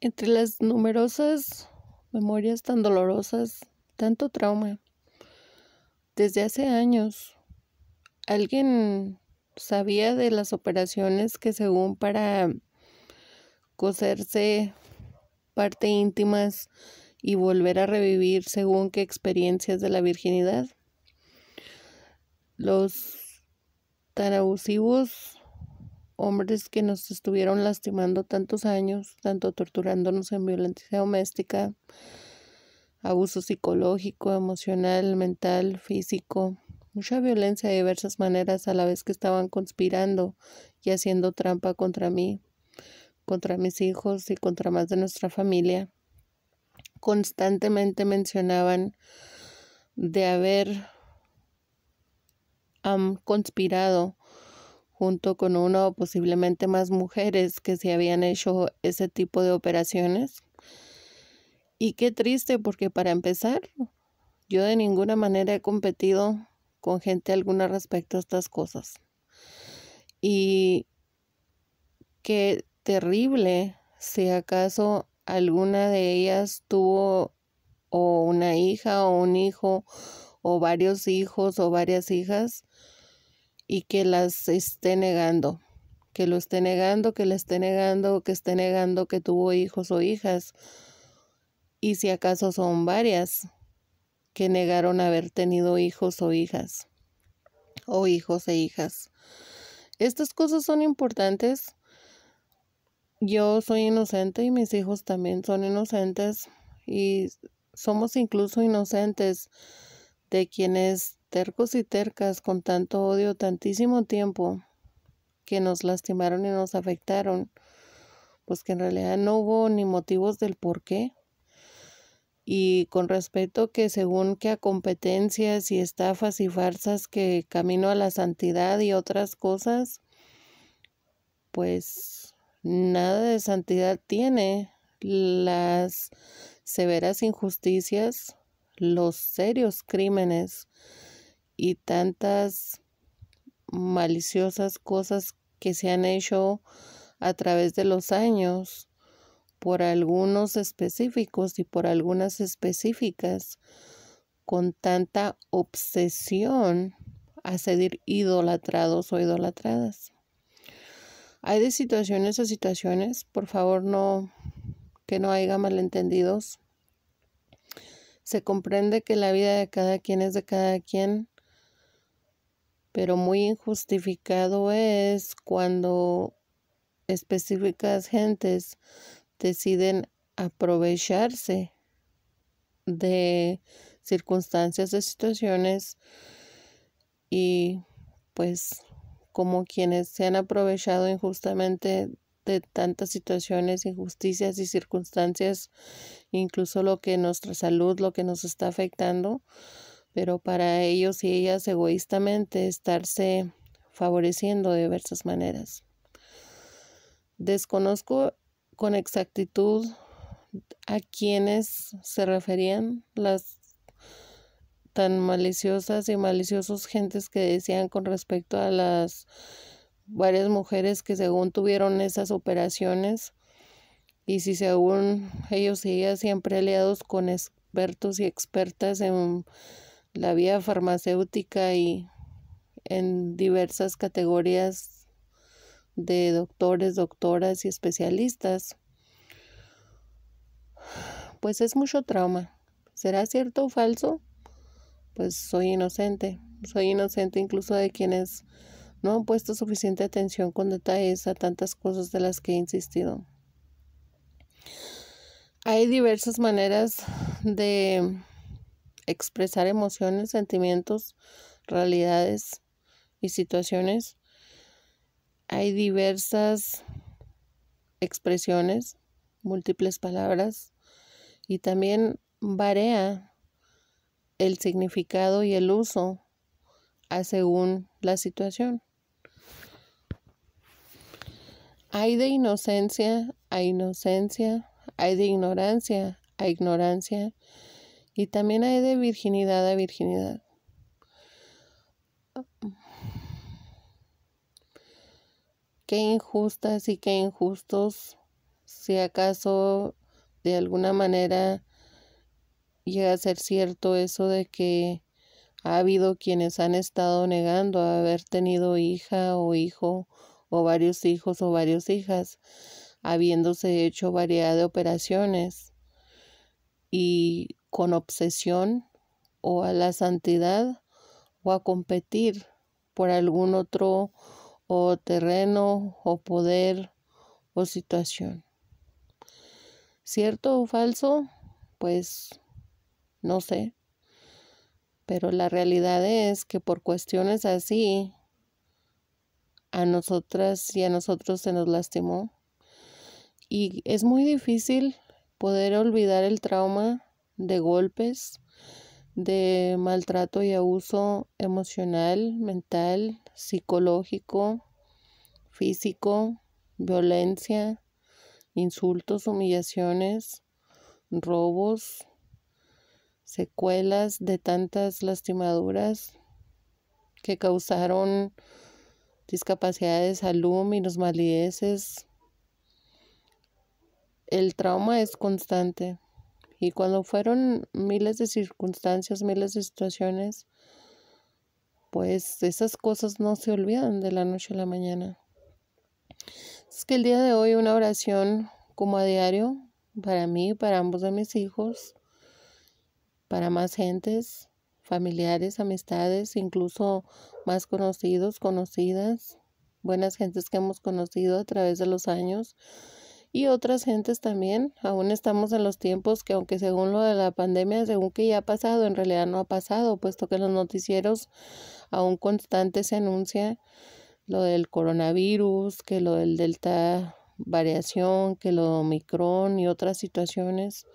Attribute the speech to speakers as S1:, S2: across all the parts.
S1: Entre las numerosas memorias tan dolorosas, tanto trauma, desde hace años, alguien sabía de las operaciones que según para coserse parte íntimas y volver a revivir según qué experiencias de la virginidad. Los tan abusivos hombres que nos estuvieron lastimando tantos años, tanto torturándonos en violencia doméstica, abuso psicológico, emocional, mental, físico, mucha violencia de diversas maneras a la vez que estaban conspirando y haciendo trampa contra mí, contra mis hijos y contra más de nuestra familia. Constantemente mencionaban de haber conspirado junto con una o posiblemente más mujeres que se habían hecho ese tipo de operaciones. Y qué triste, porque para empezar, yo de ninguna manera he competido con gente alguna respecto a estas cosas. Y qué terrible si acaso alguna de ellas tuvo o una hija o un hijo o varios hijos o varias hijas y que las esté negando, que lo esté negando, que le esté negando, que esté negando que tuvo hijos o hijas. Y si acaso son varias que negaron haber tenido hijos o hijas, o hijos e hijas. Estas cosas son importantes. Yo soy inocente y mis hijos también son inocentes y somos incluso inocentes de quienes tercos y tercas con tanto odio, tantísimo tiempo, que nos lastimaron y nos afectaron, pues que en realidad no hubo ni motivos del por qué. Y con respecto que según que a competencias y estafas y farsas que camino a la santidad y otras cosas, pues nada de santidad tiene. Las severas injusticias, los serios crímenes y tantas maliciosas cosas que se han hecho a través de los años por algunos específicos y por algunas específicas, con tanta obsesión a ser idolatrados o idolatradas. Hay de situaciones a situaciones, por favor que no haya malentendidos. Se comprende que la vida de cada quien es de cada quien, pero muy injustificado es cuando específicas gentes deciden aprovecharse de circunstancias, de situaciones y pues como quienes se han aprovechado injustamente de tantas situaciones, injusticias y circunstancias, incluso lo que nuestra salud, lo que nos está afectando, pero para ellos y ellas egoístamente estarse favoreciendo de diversas maneras. Desconozco con exactitud a quienes se referían las tan maliciosas y maliciosos gentes que decían con respecto a las varias mujeres que según tuvieron esas operaciones, y si según ellos y ellas siempre aliados con expertos y expertas en la vía farmacéutica y en diversas categorías de doctores, doctoras y especialistas, pues es mucho trauma. ¿Será cierto o falso? Pues soy inocente incluso de quienes no han puesto suficiente atención con detalles a tantas cosas de las que he insistido. Hay diversas maneras de expresar emociones, sentimientos, realidades y situaciones. Hay diversas expresiones, múltiples palabras, y también varía el significado y el uso según la situación. Hay de inocencia a inocencia, hay de ignorancia a ignorancia, y también hay de virginidad a virginidad. Qué injustas y qué injustos si acaso de alguna manera llega a ser cierto eso de que ha habido quienes han estado negando haber tenido hija o hijo o varios hijos o varias hijas, habiéndose hecho variedad de operaciones y con obsesión o a la santidad o a competir por algún otro o terreno o poder o situación. ¿Cierto o falso? Pues no sé. Pero la realidad es que por cuestiones así, a nosotras y a nosotros se nos lastimó. Y es muy difícil poder olvidar el trauma de golpes, de maltrato y abuso emocional, mental, psicológico, físico, violencia, insultos, humillaciones, robos, secuelas de tantas lastimaduras que causaron discapacidades de salud, minusvalideces. El trauma es constante y cuando fueron miles de circunstancias, miles de situaciones, pues esas cosas no se olvidan de la noche a la mañana. Es que el día de hoy una oración como a diario para mí, para ambos de mis hijos, para más gentes, familiares, amistades, incluso más conocidos, conocidas, buenas gentes que hemos conocido a través de los años y otras gentes también. Aún estamos en los tiempos que aunque según lo de la pandemia, según que ya ha pasado, en realidad no ha pasado, puesto que en los noticieros aún constante se anuncia lo del coronavirus, que lo del Delta variación, que lo de Omicron y otras situaciones.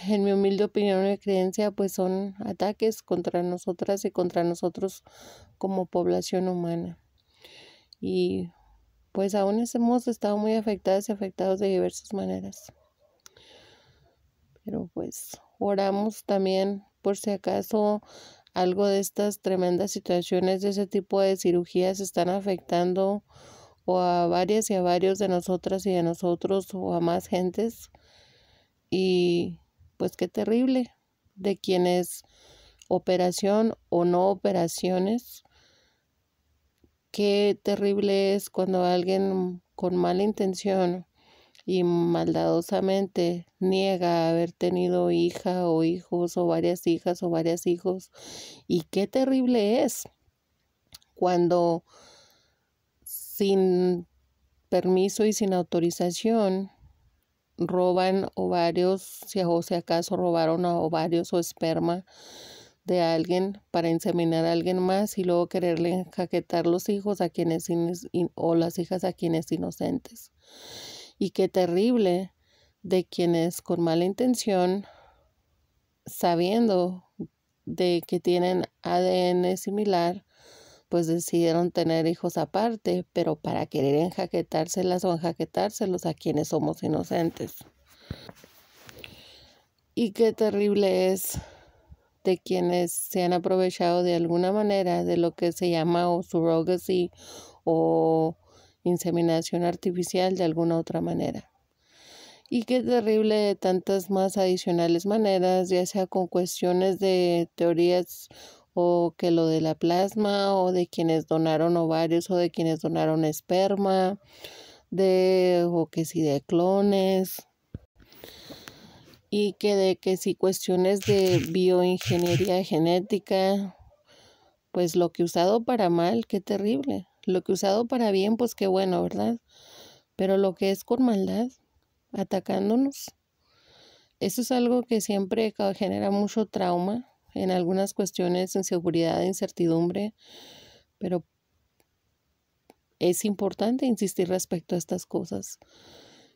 S1: En mi humilde opinión y creencia, pues son ataques contra nosotras y contra nosotros como población humana. Y pues aún hemos estado muy afectadas y afectados de diversas maneras. Pero pues oramos también por si acaso algo de estas tremendas situaciones de ese tipo de cirugías están afectando o a varias y a varios de nosotras y de nosotros o a más gentes. Y pues qué terrible de quienes operación o no operaciones. Qué terrible es cuando alguien con mala intención y maldadosamente niega haber tenido hija o hijos o varias hijas o varios hijos. Y qué terrible es cuando sin permiso y sin autorización roban ovarios, o si acaso robaron a ovarios o esperma de alguien para inseminar a alguien más y luego quererle enjaquetar los hijos a quienes o las hijas a quienes inocentes. Y qué terrible de quienes con mala intención, sabiendo de que tienen ADN similar, pues decidieron tener hijos aparte, pero para querer enjaquetárselas o enjaquetárselos a quienes somos inocentes. Y qué terrible es de quienes se han aprovechado de alguna manera de lo que se llama o surrogacy o inseminación artificial de alguna otra manera. Y qué terrible de tantas más adicionales maneras, ya sea con cuestiones de teorías o que lo de la plasma o de quienes donaron ovarios o de quienes donaron esperma, o que si de clones. Y que de que si cuestiones de bioingeniería genética, pues lo que usado para mal, qué terrible. Lo que usado para bien, pues qué bueno, ¿verdad? Pero lo que es con maldad, atacándonos, eso es algo que siempre genera mucho trauma, en algunas cuestiones, inseguridad, incertidumbre, pero es importante insistir respecto a estas cosas.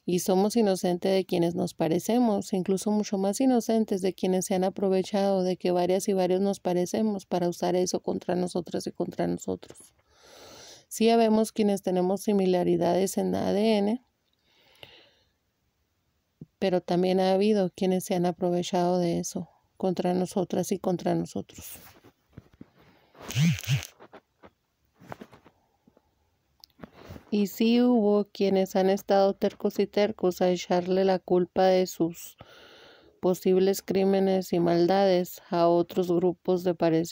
S1: Y somos inocentes de quienes nos parecemos, incluso mucho más inocentes de quienes se han aprovechado de que varias y varios nos parecemos para usar eso contra nosotras y contra nosotros. Sí habemos quienes tenemos similaridades en ADN, pero también ha habido quienes se han aprovechado de eso contra nosotras y contra nosotros. Y sí hubo quienes han estado tercos y tercos a echarle la culpa de sus posibles crímenes y maldades a otros grupos de parecido.